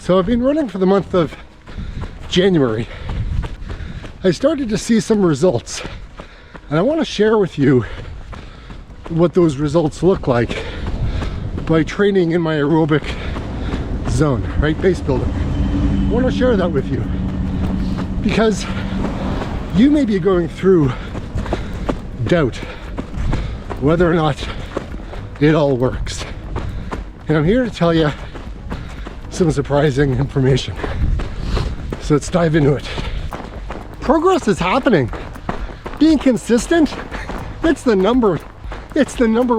So I've been running for the month of January. I started to see some results, and I want to share with you what those results look like by training in my aerobic zone, right? Base building. I want to share that with you because you may be going through doubt whether or not it all works. And I'm here to tell you some surprising information. So let's dive into it. Progress is happening. Being consistent, it's the number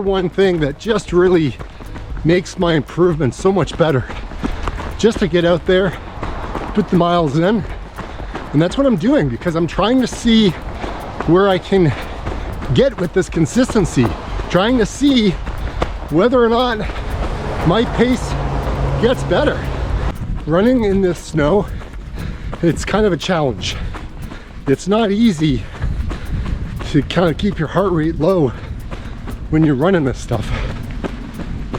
one thing that just really makes my improvement so much better. Just to get out there, put the miles in, and that's what I'm doing because I'm trying to see where I can get with this consistency, trying to see whether or not my pace gets better. Running in this snow, it's kind of a challenge. It's not easy to kind of keep your heart rate low when you're running this stuff.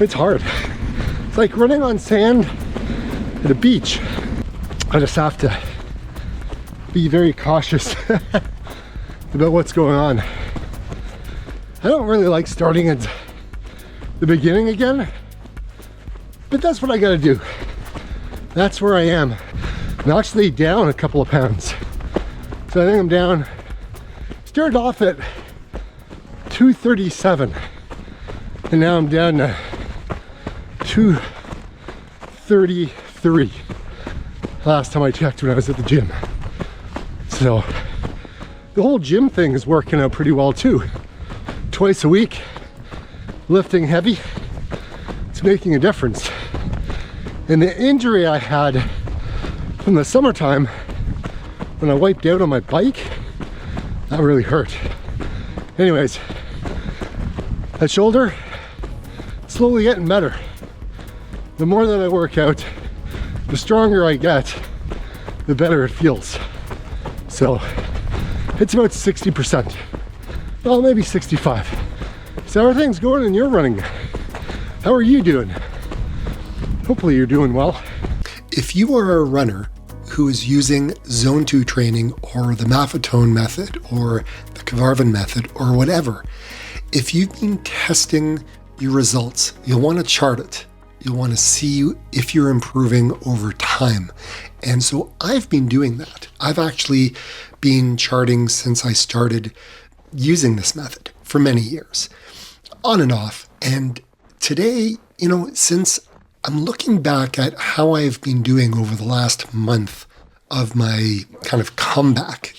It's hard. It's like running on sand at a beach. I just have to be very cautious about what's going on. I don't really like starting at the beginning again, but that's what I gotta do. That's where I am. I'm actually down a couple of pounds. So I think I'm down, started off at 237, and now I'm down to 233 last time I checked when I was at the gym. So the whole gym thing is working out pretty well too. Twice a week, lifting heavy, it's making a difference. And the injury I had from the summertime when I wiped out on my bike, that really hurt. Anyways, that shoulder, slowly getting better. The more that I work out, the stronger I get, the better it feels. So it's about 60%. Well, maybe 65. So how are things going in your running? How are you doing? Hopefully you're doing well. If you are a runner who is using Zone 2 training or the Maffetone method or the Kavarvan method or whatever, if you've been testing your results, you'll want to chart it. You'll want to see if you're improving over time. And so I've been doing that. I've actually been charting since I started using this method for many years, on and off. And today, since I'm looking back at how I've been doing over the last month of my kind of comeback,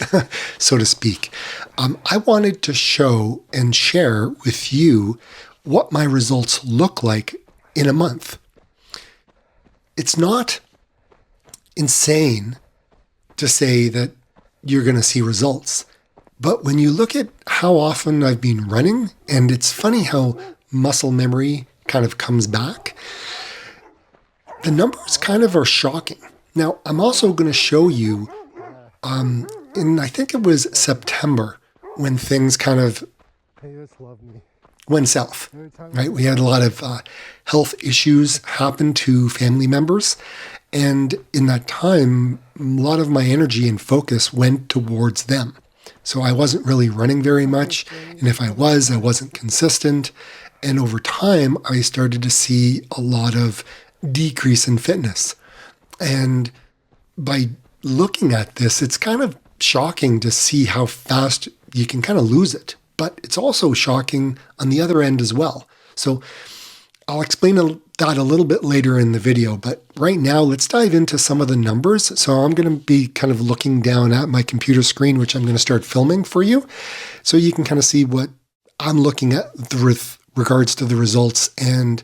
so to speak, I wanted to show and share with you what my results look like in a month. It's not insane to say that you're going to see results, but when you look at how often I've been running, and it's funny how muscle memory kind of comes back, the numbers kind of are shocking. Now, I'm also going to show you, in I think it was September, when things kind of went south, right? We had a lot of health issues happen to family members. And in that time, a lot of my energy and focus went towards them. So I wasn't really running very much. And if I wasn't consistent. And over time, I started to see a lot of decrease in fitness. And by looking at this, it's kind of shocking to see how fast you can kind of lose it. But it's also shocking on the other end as well. So I'll explain that a little bit later in the video. But right now, let's dive into some of the numbers. So I'm going to be kind of looking down at my computer screen, which I'm going to start filming for you. So you can kind of see what I'm looking at with regards to the results and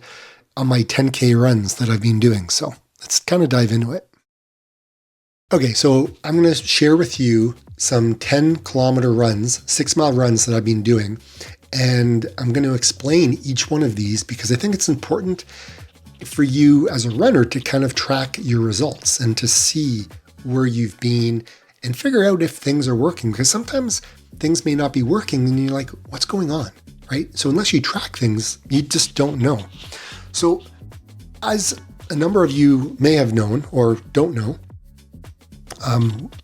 on my 10K runs that I've been doing. So let's kind of dive into it. Okay, so I'm going to share with you some 10-kilometer runs, 6-mile runs that I've been doing. And I'm going to explain each one of these because I think it's important for you as a runner to kind of track your results and to see where you've been and figure out if things are working, because sometimes things may not be working and you're like, what's going on, right? So unless you track things, you just don't know. So as a number of you may have known or don't know,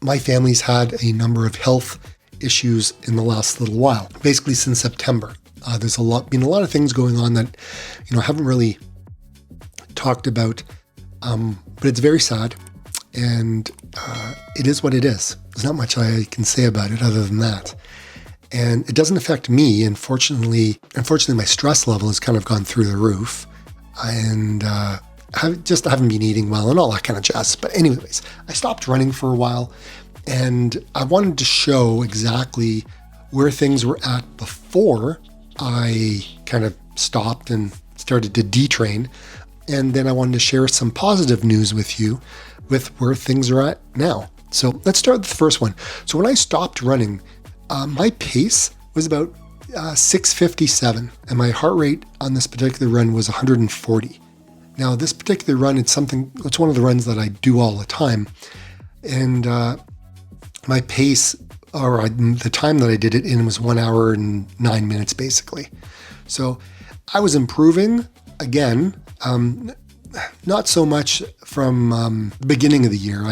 my family's had a number of health issues in the last little while, basically since September. There's been a lot of things going on that, haven't really talked about, but it's very sad, and it is what it is. There's not much I can say about it other than that. And it doesn't affect me. Unfortunately, my stress level has kind of gone through the roof, and I haven't been eating well and all that kind of jazz. But anyways, I stopped running for a while, and I wanted to show exactly where things were at before I kind of stopped and started to detrain. And then I wanted to share some positive news with you with where things are at now. So let's start with the first one. So when I stopped running, my pace was about 6:57, and my heart rate on this particular run was 140. Now, this particular run, it's one of the runs that I do all the time. And my pace, or the time that I did it in, was 1 hour and 9 minutes, basically. So I was improving again, not so much from the beginning of the year.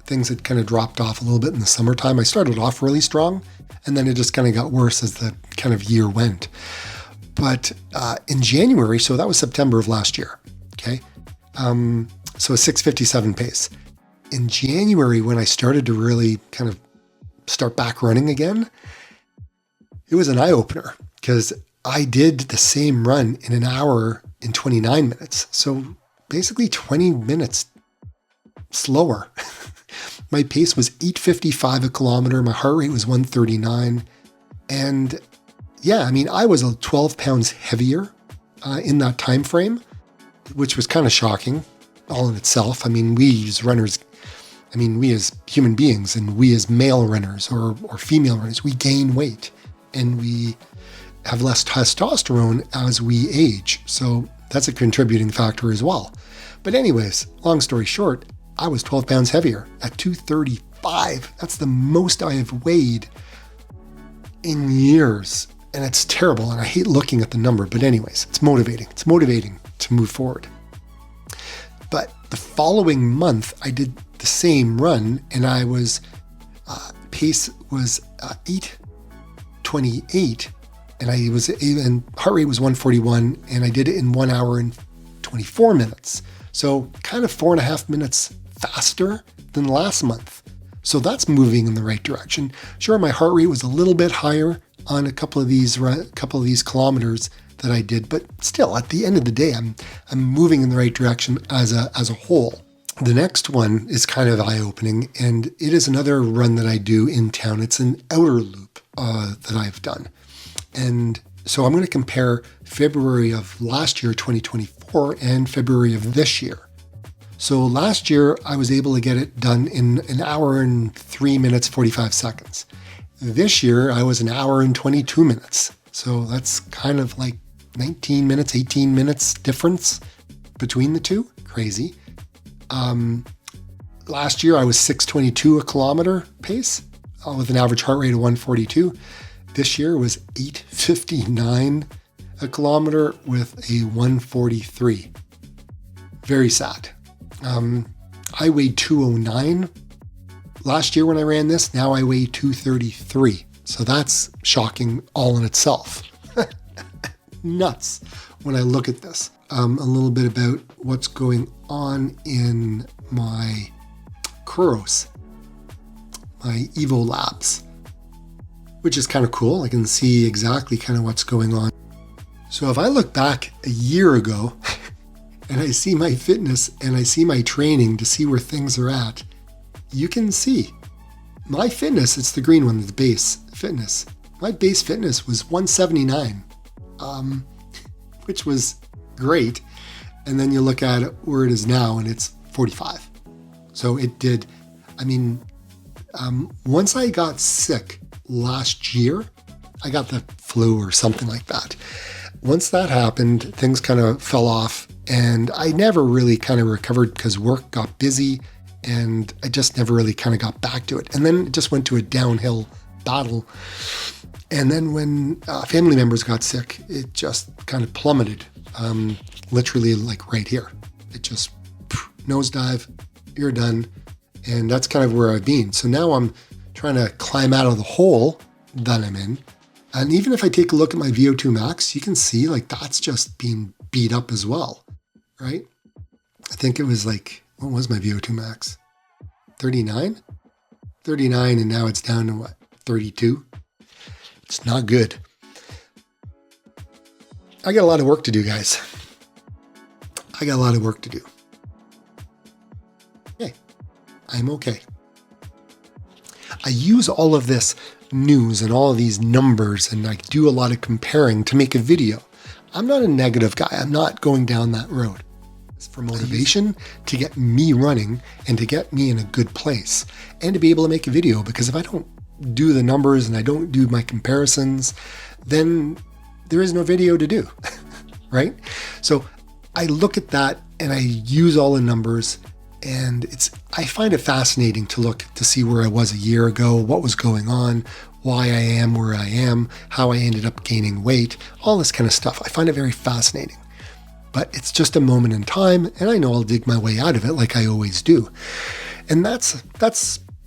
Things had kind of dropped off a little bit in the summertime. I started off really strong, and then it just kind of got worse as the kind of year went. But in January, so that was September of last year, okay? So a 6:57 pace. In January, when I started to really kind of start back running again, it was an eye-opener, because I did the same run in 1 hour and 29 minutes. So basically 20 minutes slower. My pace was 8:55 a kilometer. My heart rate was 139. And yeah, I was 12 pounds heavier in that time frame, which was kind of shocking all in itself. We as runners, we as human beings, and we as male runners or female runners, we gain weight and we have less testosterone as we age. So that's a contributing factor as well. But anyways, long story short, I was 12 pounds heavier at 235. That's the most I have weighed in years. And it's terrible. And I hate looking at the number. But anyways, it's motivating. It's motivating to move forward. But the following month, I did the same run, and I was, pace was 8:28. And heart rate was 141, and I did it in 1 hour and 24 minutes. So kind of 4.5 minutes faster than last month. So that's moving in the right direction. Sure, my heart rate was a little bit higher on a couple of these kilometers that I did, but still, at the end of the day, I'm moving in the right direction as a whole. The next one is kind of eye-opening, and it is another run that I do in town. It's an outer loop that I've done. And so I'm going to compare February of last year, 2024, and February of this year. So last year, I was able to get it done in 1 hour and 3 minutes, 45 seconds. This year, I was 1 hour and 22 minutes. So that's kind of like 19 minutes, 18 minutes difference between the two. Crazy. Last year, I was 6:22 a kilometer pace with an average heart rate of 142. This year was 8:59 a kilometer with a 143. Very sad. I weighed 209 last year when I ran this. Now I weigh 233. So that's shocking all in itself. Nuts when I look at this. A little bit about what's going on in my Kuros, my Evo Labs, which is kind of cool. I can see exactly kind of what's going on. So if I look back a year ago and I see my fitness and I see my training to see where things are at, you can see my fitness, it's the green one, the base fitness. My base fitness was 179, which was great. And then you look at it where it is now and it's 45. So it did, once I got sick last year, I got the flu or something like that. Once that happened, things kind of fell off and I never really kind of recovered because work got busy and I just never really kind of got back to it. And then it just went to a downhill battle. And then when family members got sick, it just kind of plummeted, literally like right here. it just nosedive, you're done. And that's kind of where I've been. So now I'm trying to climb out of the hole that I'm in. And even if I take a look at my VO2 max, you can see like that's just being beat up as well, right? I think it was like, what was my VO2 max? 39? 39, and now it's down to what, 32? It's not good. I got a lot of work to do, guys. I got a lot of work to do. Hey, I'm okay. I use all of this news and all of these numbers and I do a lot of comparing to make a video. I'm not a negative guy. I'm not going down that road. It's for motivation to get me running and to get me in a good place and to be able to make a video, because if I don't do the numbers and I don't do my comparisons, then there is no video to do, right? So I look at that and I use all the numbers, and I find it fascinating to look to see where I was a year ago, what was going on, why I am where I am, how I ended up gaining weight, all this kind of stuff. I find it very fascinating. But it's just a moment in time, and I know I'll dig my way out of it like I always do. And that's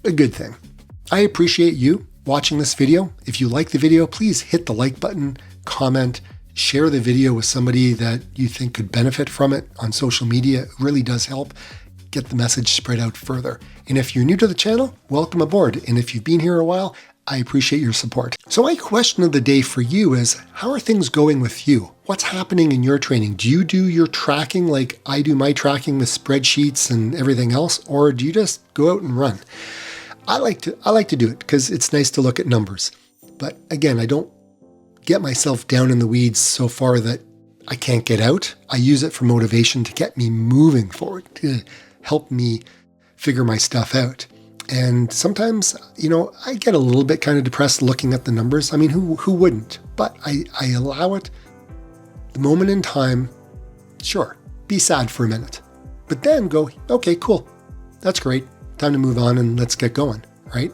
a good thing. I appreciate you watching this video. If you like the video, please hit the like button, comment, share the video with somebody that you think could benefit from it on social media. It really does help get the message spread out further. And if you're new to the channel, welcome aboard. And if you've been here a while, I appreciate your support. So my question of the day for you is, how are things going with you? What's happening in your training? Do you do your tracking like I do my tracking with spreadsheets and everything else? Or do you just go out and run? I like to do it because it's nice to look at numbers. But again, I don't get myself down in the weeds so far that I can't get out. I use it for motivation to get me moving forward, to help me figure my stuff out. And sometimes, I get a little bit kind of depressed looking at the numbers. I mean, who wouldn't? But I allow it. The moment in time, sure, be sad for a minute. But then go, okay, cool. That's great. Time to move on and let's get going, right?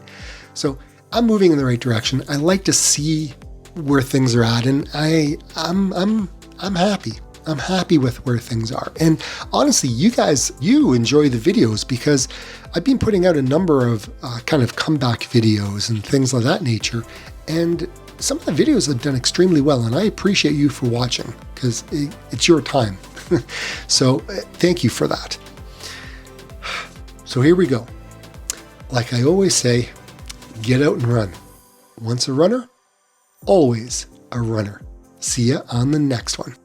So I'm moving in the right direction. I like to see where things are at, and I'm happy. I'm happy with where things are. And honestly, you guys, you enjoy the videos because I've been putting out a number of kind of comeback videos and things of that nature. And some of the videos have done extremely well. And I appreciate you for watching because it's your time. So thank you for that. So here we go. Like I always say, get out and run. Once a runner, always a runner. See ya on the next one.